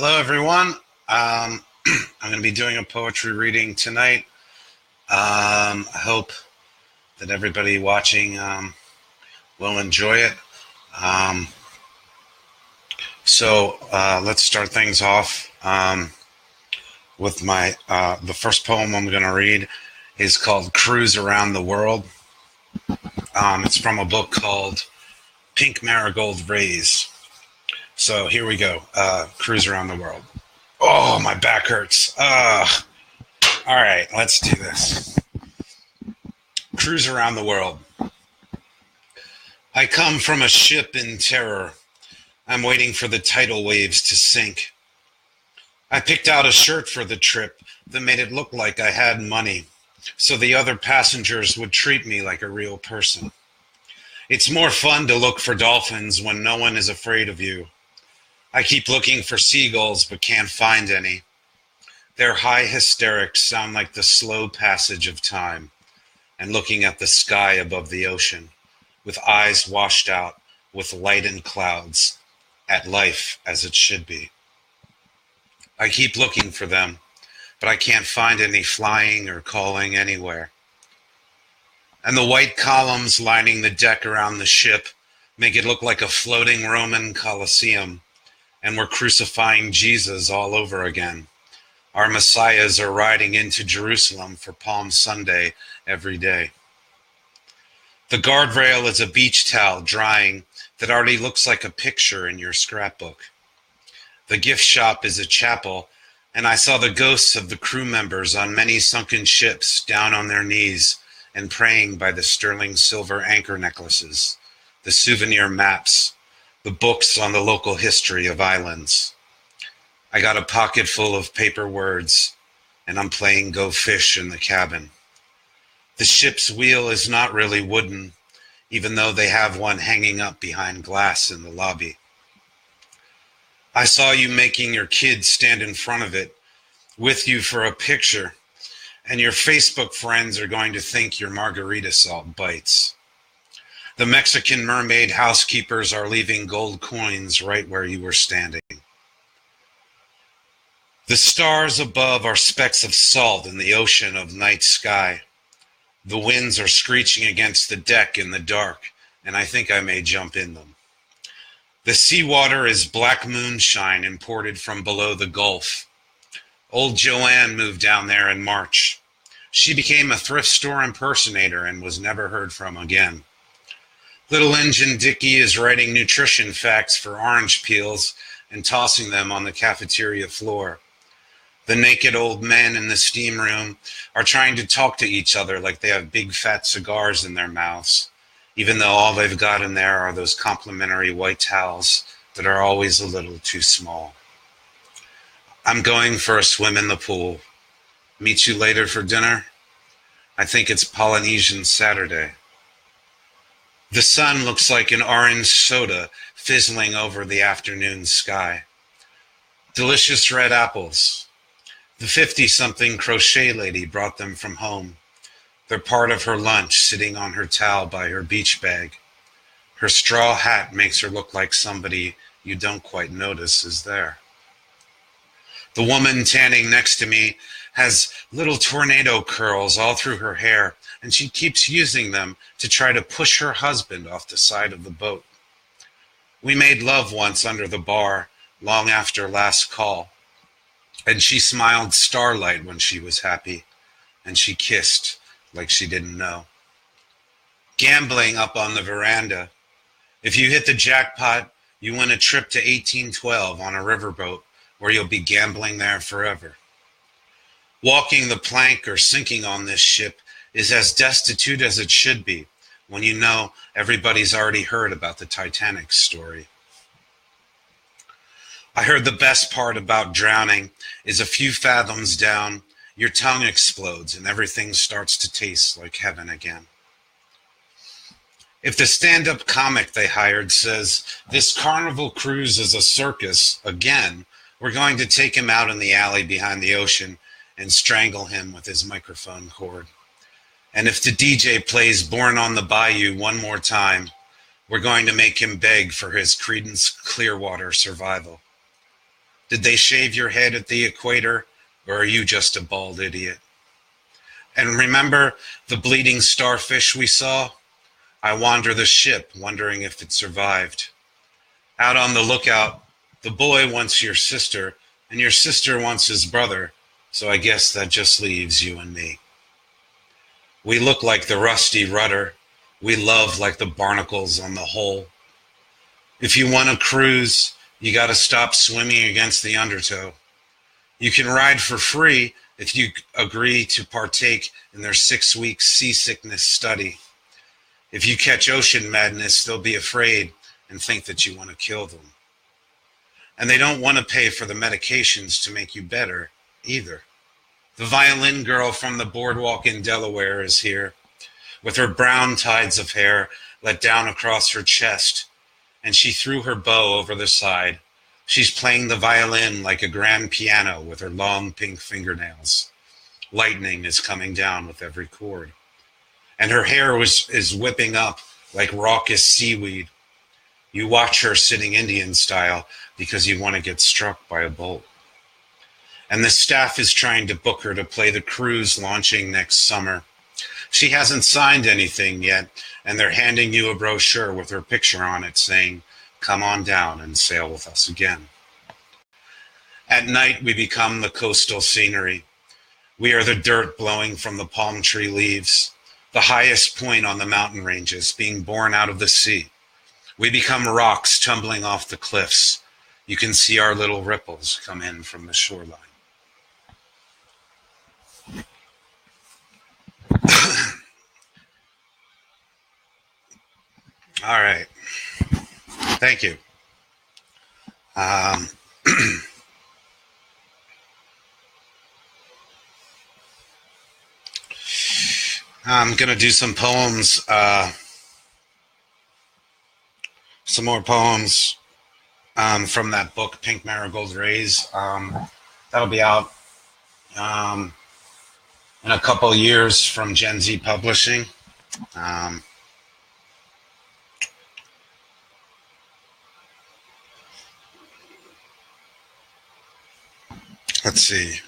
Hello, everyone. I'm going to be doing a poetry reading tonight. I hope that everybody watching will enjoy it. Let's start things off with the first poem I'm going to read is called Cruise Around the World. It's from a book called Pink Marigold Rays. So here we go. Cruise around the world. Oh, my back hurts. All right, let's do this. Cruise around the world. I come from a ship in terror. I'm waiting for the tidal waves to sink. I picked out a shirt for the trip that made it look like I had money, so the other passengers would treat me like a real person. It's more fun to look for dolphins when no one is afraid of you. I keep looking for seagulls but can't find any. Their high hysterics sound like the slow passage of time, and looking at the sky above the ocean, with eyes washed out with light and clouds, at life as it should be. I keep looking for them, but I can't find any flying or calling anywhere. And the white columns lining the deck around the ship make it look like a floating Roman Colosseum, and we're crucifying Jesus all over again. Our messiahs are riding into Jerusalem for Palm Sunday every day. The guardrail is a beach towel drying that already looks like a picture in your scrapbook. The gift shop is a chapel, and I saw the ghosts of the crew members on many sunken ships down on their knees and praying by the sterling silver anchor necklaces, the souvenir maps, the books on the local history of islands. I got a pocket full of paper words, and I'm playing Go Fish in the cabin. The ship's wheel is not really wooden, even though they have one hanging up behind glass in the lobby. I saw you making your kids stand in front of it with you for a picture, and your Facebook friends are going to think your margarita salt bites. The Mexican mermaid housekeepers are leaving gold coins right where you were standing. The stars above are specks of salt in the ocean of night sky. The winds are screeching against the deck in the dark, and I think I may jump in them. The seawater is black moonshine imported from below the Gulf. Old Joanne moved down there in March. She became a thrift store impersonator and was never heard from again. Little Injun Dickie is writing nutrition facts for orange peels and tossing them on the cafeteria floor. The naked old men in the steam room are trying to talk to each other like they have big fat cigars in their mouths, even though all they've got in there are those complimentary white towels that are always a little too small. I'm going for a swim in the pool. Meet you later for dinner? I think it's Polynesian Saturday. The sun looks like an orange soda fizzling over the afternoon sky. Delicious red apples. The 50-something crochet lady brought them from home. They're part of her lunch, sitting on her towel by her beach bag. Her straw hat makes her look like somebody you don't quite notice is there. The woman tanning next to me has little tornado curls all through her hair, and she keeps using them to try to push her husband off the side of the boat. We made love once under the bar, long after last call, and she smiled starlight when she was happy, and she kissed like she didn't know. Gambling up on the veranda. If you hit the jackpot, you win a trip to 1812 on a riverboat, where you'll be gambling there forever. Walking the plank or sinking on this ship is as destitute as it should be when you know everybody's already heard about the Titanic story. I heard the best part about drowning is a few fathoms down, your tongue explodes and everything starts to taste like heaven again. If the stand-up comic they hired says, this carnival cruise is a circus, again, we're going to take him out in the alley behind the ocean and strangle him with his microphone cord. And if the DJ plays Born on the Bayou one more time, we're going to make him beg for his Creedence Clearwater Survival. Did they shave your head at the equator, or are you just a bald idiot? And remember the bleeding starfish we saw? I wander the ship, wondering if it survived. Out on the lookout, the boy wants your sister, and your sister wants his brother, so I guess that just leaves you and me. We look like the rusty rudder. We love like the barnacles on the hull. If you want to cruise, you got to stop swimming against the undertow. You can ride for free if you agree to partake in their 6-week seasickness study. If you catch ocean madness, they'll be afraid and think that you want to kill them. And they don't want to pay for the medications to make you better either. The violin girl from the boardwalk in Delaware is here, with her brown tides of hair let down across her chest, and she threw her bow over the side. She's playing the violin like a grand piano with her long pink fingernails. Lightning is coming down with every chord. And her hair is whipping up like raucous seaweed. You watch her sitting Indian style because you want to get struck by a bolt. And the staff is trying to book her to play the cruise launching next summer. She hasn't signed anything yet, and they're handing you a brochure with her picture on it saying, "Come on down and sail with us again." At night, we become the coastal scenery. We are the dirt blowing from the palm tree leaves, the highest point on the mountain ranges being born out of the sea. We become rocks tumbling off the cliffs. You can see our little ripples come in from the shoreline. All right. Thank you. I'm going to do some poems, some more poems from that book, Pink Marigold Rays. That'll be out in a couple years from GenZ Publishing. Let's see.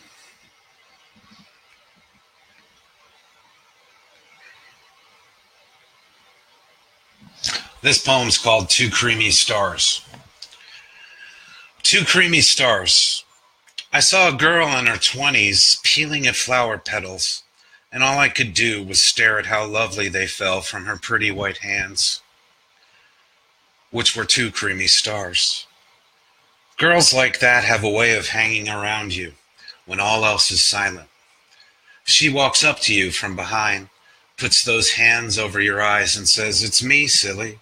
This poem's called Two Creamy Stars. Two creamy stars. I saw a girl in her 20s peeling at flower petals, and all I could do was stare at how lovely they fell from her pretty white hands, which were two creamy stars. Girls like that have a way of hanging around you when all else is silent. She walks up to you from behind, puts those hands over your eyes and says, "It's me, silly."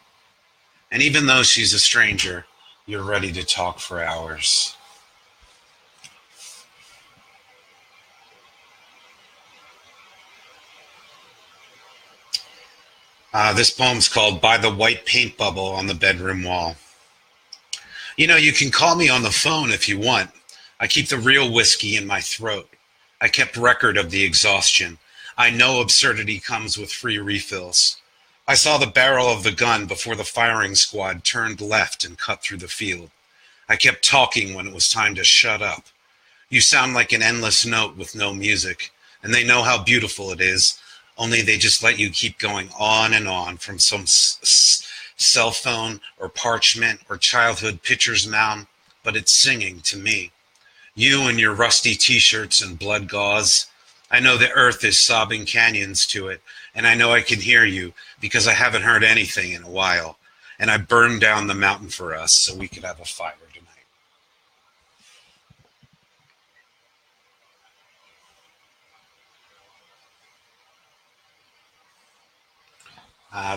And even though she's a stranger, you're ready to talk for hours. This poem's called By the White Paint Bubble on the Bedroom Wall. You know, you can call me on the phone if you want. I keep the real whiskey in my throat. I kept record of the exhaustion. I know absurdity comes with free refills. I saw the barrel of the gun before the firing squad turned left and cut through the field. I kept talking when it was time to shut up. You sound like an endless note with no music, and they know how beautiful it is, only they just let you keep going on and on from some cell phone or parchment or childhood pictures mound, but it's singing to me. You and your rusty T-shirts and blood gauze. I know the earth is sobbing canyons to it, and I know I can hear you because I haven't heard anything in a while, and I burned down the mountain for us so we could have a fire tonight.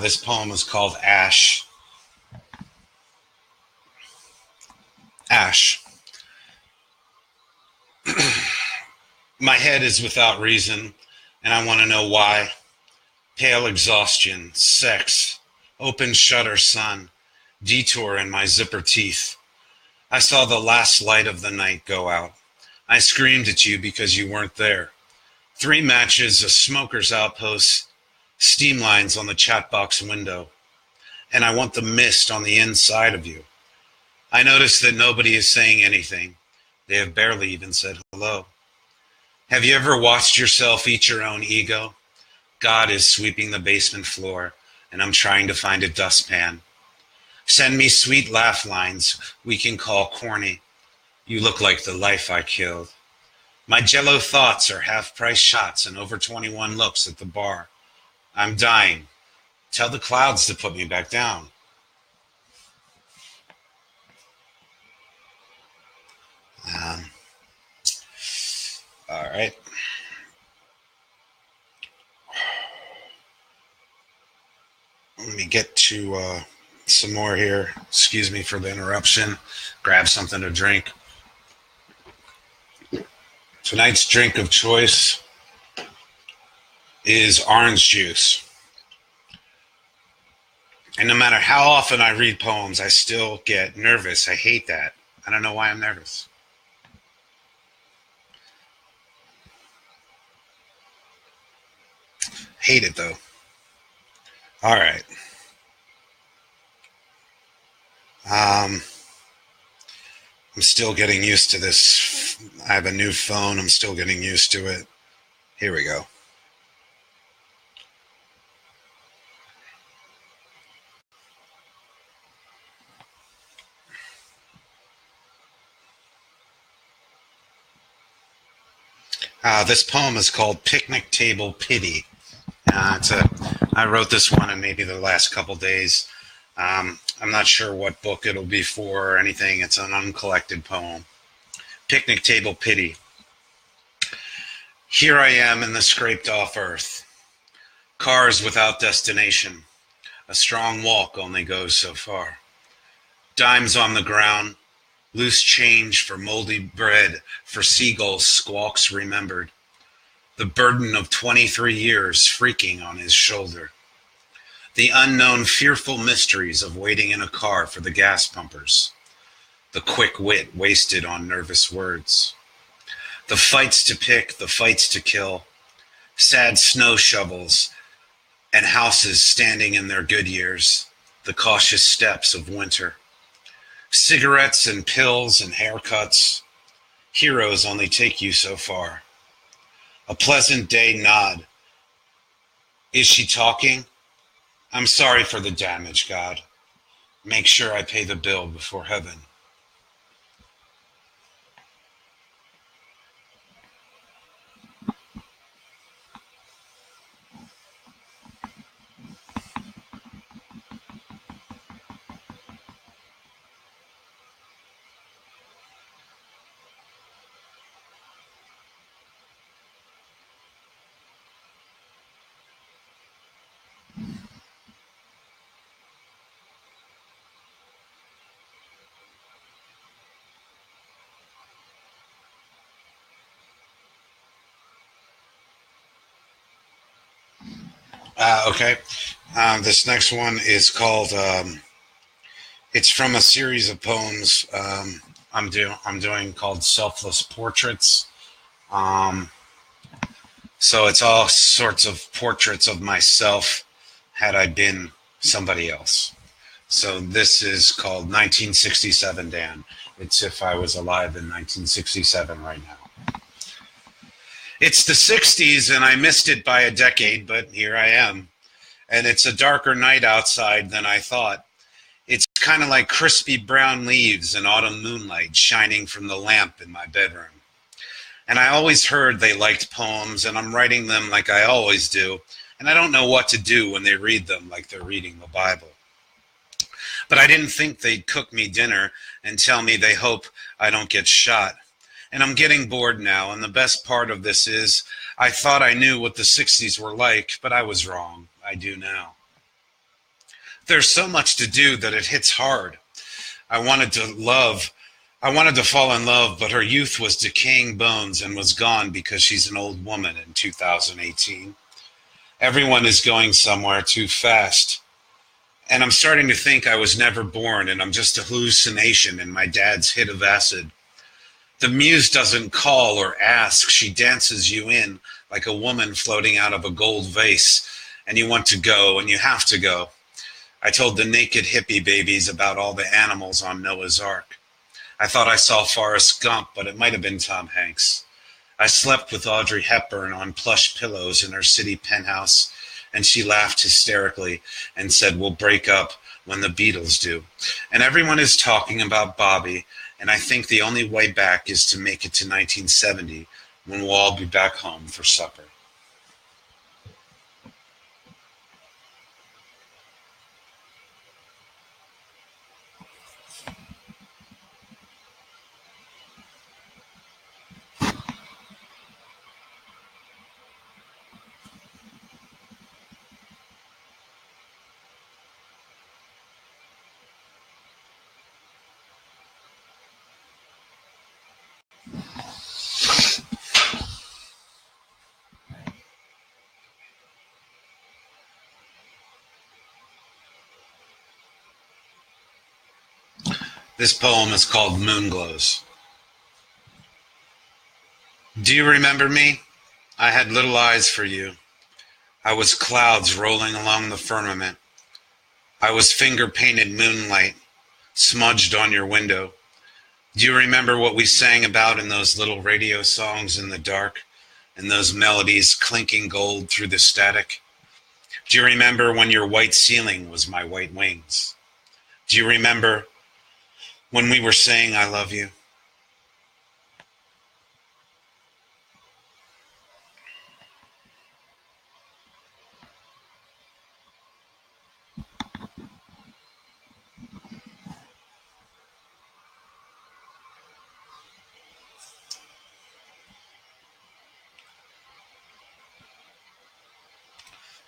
This poem is called Ash. Ash. My head is without reason, and I want to know why. Pale exhaustion, sex, open shutter sun, detour in my zipper teeth. I saw the last light of the night go out. I screamed at you because you weren't there. 3 matches, a smoker's outpost, steam lines on the chat box window, and I want the mist on the inside of you. I notice that nobody is saying anything. They have barely even said hello. Have you ever watched yourself eat your own ego? God is sweeping the basement floor, and I'm trying to find a dustpan. Send me sweet laugh lines we can call corny. You look like the life I killed. My jello thoughts are half-price shots and over 21 looks at the bar. I'm dying. Tell the clouds to put me back down. All right. Let me get to some more here. Excuse me for the interruption. Grab something to drink. Tonight's drink of choice is orange juice. And no matter how often I read poems, I still get nervous. I hate that. I don't know why I'm nervous. Hate it though. All right. I'm still getting used to this. I have a new phone. I'm still getting used to it. Here we go. This poem is called Picnic Table Pity. I wrote this one in maybe the last couple days. I'm not sure what book it'll be for or anything. It's an uncollected poem. Picnic Table Pity. Here I am in the scraped off earth. Cars without destination. A strong walk only goes so far. Dimes on the ground. Loose change for moldy bread, for seagulls squawks remembered. The burden of 23 years freaking on his shoulder. The unknown fearful mysteries of waiting in a car for the gas pumpers. The quick wit wasted on nervous words. The fights to pick, the fights to kill. Sad snow shovels and houses standing in their good years. The cautious steps of winter. Cigarettes and pills and haircuts. Heroes only take you so far. A pleasant day nod. Is she talking? I'm sorry for the damage, God. Make sure I pay the bill before heaven. Okay. This next one is called, it's from a series of poems I'm doing called Selfless Portraits. So it's all sorts of portraits of myself had I been somebody else. So this is called 1967 Dan. It's if I was alive in 1967 right now. It's the 60s and I missed it by a decade, but here I am. And it's a darker night outside than I thought. It's kind of like crispy brown leaves and autumn moonlight shining from the lamp in my bedroom. And I always heard they liked poems, and I'm writing them like I always do. And I don't know what to do when they read them like they're reading the Bible. But I didn't think they'd cook me dinner and tell me they hope I don't get shot. And I'm getting bored now, and the best part of this is I thought I knew what the 60s were like, but I was wrong. I do now. There's so much to do that it hits hard. I wanted to fall in love, but her youth was decaying bones and was gone because she's an old woman in 2018. Everyone is going somewhere too fast. And I'm starting to think I was never born and I'm just a hallucination in my dad's hit of acid. The muse doesn't call or ask. She dances you in like a woman floating out of a gold vase. And you want to go and you have to go. I told the naked hippie babies about all the animals on Noah's Ark. I thought I saw Forrest Gump, but it might have been Tom Hanks. I slept with Audrey Hepburn on plush pillows in her city penthouse, and she laughed hysterically and said, "We'll break up when the Beatles do." And everyone is talking about Bobby, and I think the only way back is to make it to 1970, when we'll all be back home for supper. This poem is called Moonglows. Do you remember me? I had little eyes for you. I was clouds rolling along the firmament. I was finger-painted moonlight, smudged on your window. Do you remember what we sang about in those little radio songs in the dark, and those melodies clinking gold through the static? Do you remember when your white ceiling was my white wings? Do you remember when we were saying I love you?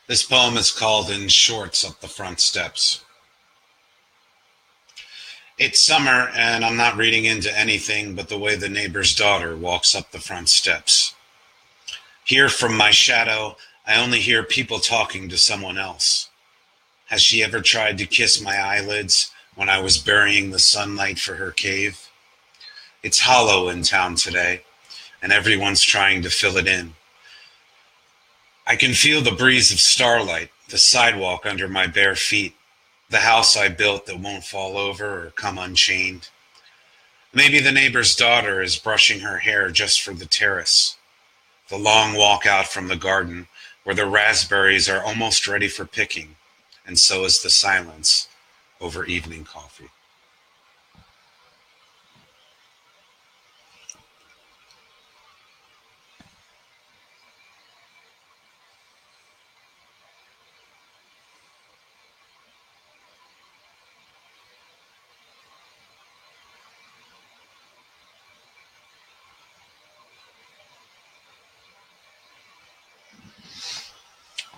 This poem is called In Shorts Up the Front Steps. It's summer, and I'm not reading into anything but the way the neighbor's daughter walks up the front steps. Here from my shadow, I only hear people talking to someone else. Has she ever tried to kiss my eyelids when I was burying the sunlight for her cave? It's hollow in town today, and everyone's trying to fill it in. I can feel the breeze of starlight, the sidewalk under my bare feet, the house I built that won't fall over or come unchained. Maybe the neighbor's daughter is brushing her hair just for the terrace, the long walk out from the garden where the raspberries are almost ready for picking, and so is the silence over evening coffee.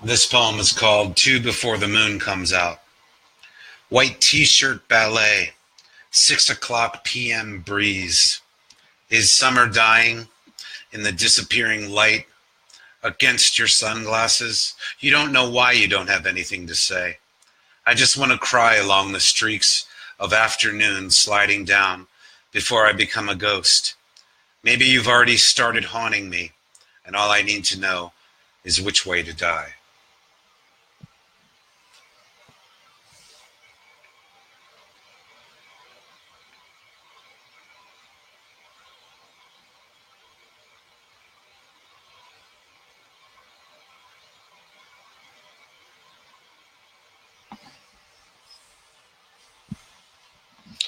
This poem is called Two Before the Moon Comes Out. White T-shirt ballet, 6:00 p.m. breeze. Is summer dying in the disappearing light against your sunglasses? You don't know why you don't have anything to say. I just want to cry along the streaks of afternoon sliding down before I become a ghost. Maybe you've already started haunting me, and all I need to know is which way to die.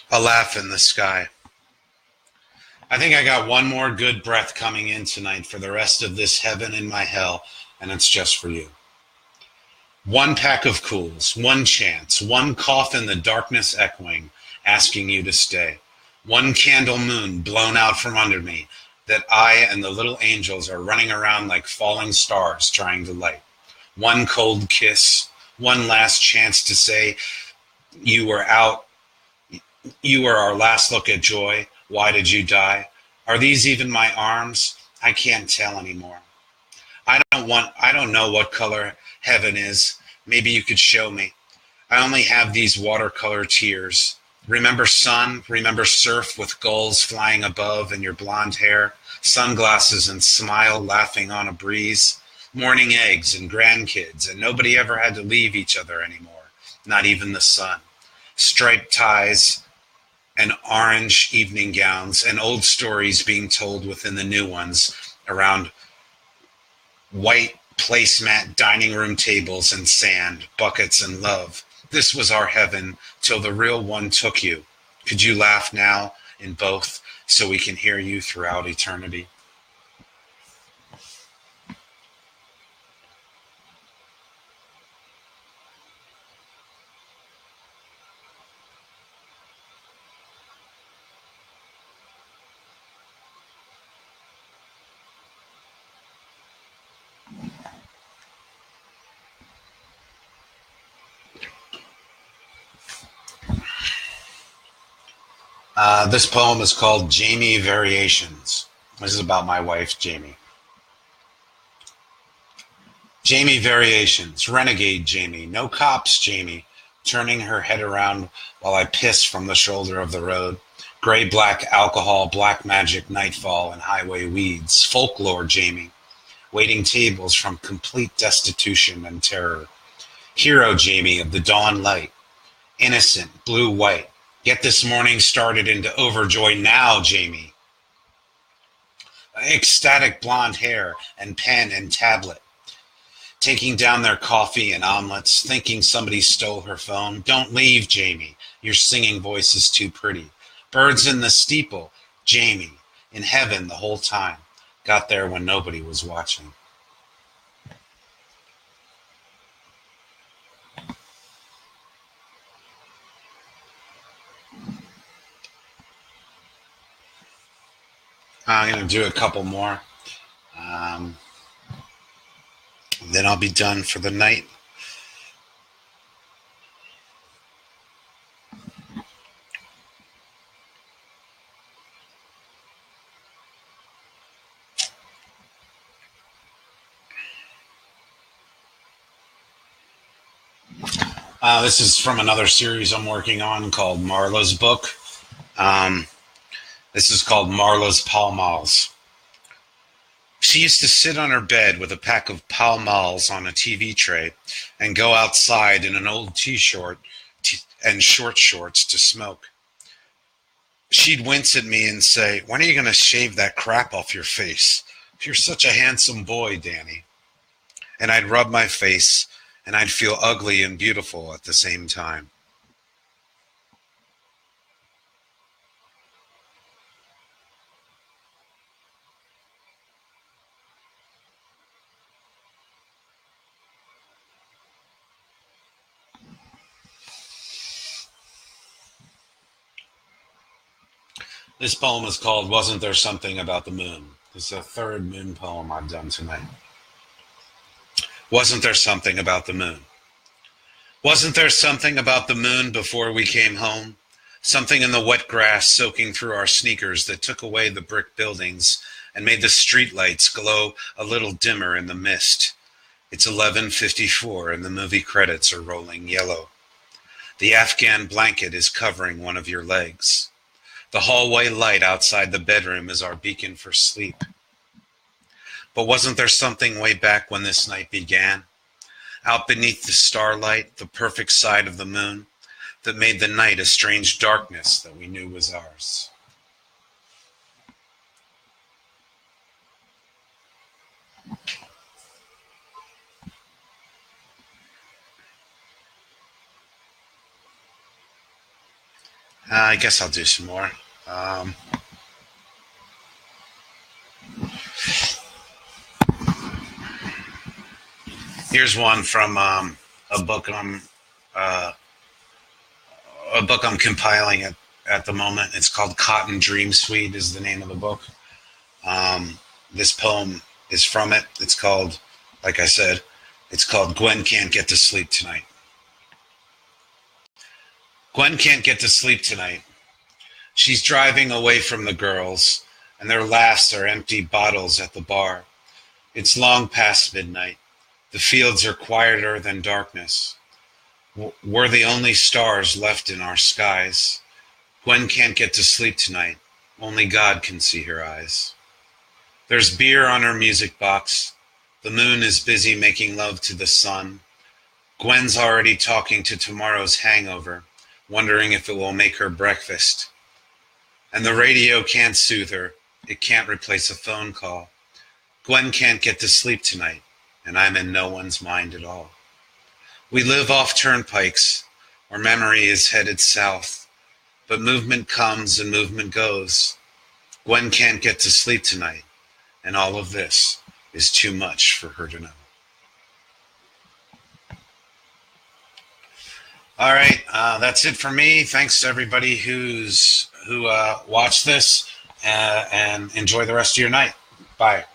A laugh in the sky. I think I got one more good breath coming in tonight for the rest of this heaven in my hell, and it's just for you. One pack of cools, one chance, one cough in the darkness echoing, asking you to stay. One candle moon blown out from under me that I and the little angels are running around like falling stars trying to light. One cold kiss, one last chance to say you were out. You were our last look at joy. Why did you die? Are these even my arms? I can't tell anymore. I don't know what color heaven is. Maybe you could show me. I only have these watercolor tears. Remember sun? Remember surf with gulls flying above and your blonde hair? Sunglasses and smile laughing on a breeze? Morning eggs and grandkids, and nobody ever had to leave each other anymore. Not even the sun. Striped ties and orange evening gowns and old stories being told within the new ones around white placemat dining room tables and sand, buckets and love. This was our heaven till the real one took you. Could you laugh now in both so we can hear you throughout eternity? This poem is called Jamie Variations. This is about my wife, Jamie. Jamie Variations, renegade Jamie, no cops Jamie, turning her head around while I piss from the shoulder of the road. Gray-black alcohol, black magic, nightfall, and highway weeds. Folklore Jamie, waiting tables from complete destitution and terror. Hero Jamie of the dawn light, innocent, blue-white. Get this morning started into overjoy now, Jamie. Ecstatic blonde hair and pen and tablet. Taking down their coffee and omelets, thinking somebody stole her phone. Don't leave, Jamie. Your singing voice is too pretty. Birds in the steeple, Jamie. In heaven the whole time. Got there when nobody was watching. I'm going to do a couple more. Then I'll be done for the night. This is from another series I'm working on called Marla's book. This is called Marla's Pall. She used to sit on her bed with a pack of Pall Malls on a TV tray and go outside in an old T-shirt and short shorts to smoke. She'd wince at me and say, "When are you going to shave that crap off your face? You're such a handsome boy, Danny." And I'd rub my face and I'd feel ugly and beautiful at the same time. This poem is called Wasn't There Something About the Moon? This is the third moon poem I've done tonight. Wasn't there something about the moon? Wasn't there something about the moon before we came home? Something in the wet grass soaking through our sneakers that took away the brick buildings and made the streetlights glow a little dimmer in the mist. It's 11:54 and the movie credits are rolling yellow. The Afghan blanket is covering one of your legs. The hallway light outside the bedroom is our beacon for sleep. But wasn't there something way back when this night began? Out beneath the starlight, the perfect side of the moon, that made the night a strange darkness that we knew was ours. I guess I'll do some more. Here's one from a book I'm compiling at the moment. It's called Cotton Dream Suite is the name of the book. This poem is from it. It's called, like I said, it's called Gwen Can't Get to Sleep Tonight. Gwen can't get to sleep tonight. She's driving away from the girls, and their laughs are empty bottles at the bar. It's long past midnight. The fields are quieter than darkness. We're the only stars left in our skies. Gwen can't get to sleep tonight. Only God can see her eyes. There's beer on her music box. The moon is busy making love to the sun. Gwen's already talking to tomorrow's hangover, wondering if it will make her breakfast. And the radio can't soothe her. It can't replace a phone call. Gwen can't get to sleep tonight, and I'm in no one's mind at all. We live off turnpikes, where memory is headed south, but movement comes and movement goes. Gwen can't get to sleep tonight, and all of this is too much for her to know. All right, that's it for me. Thanks to everybody who watched this, and enjoy the rest of your night. Bye.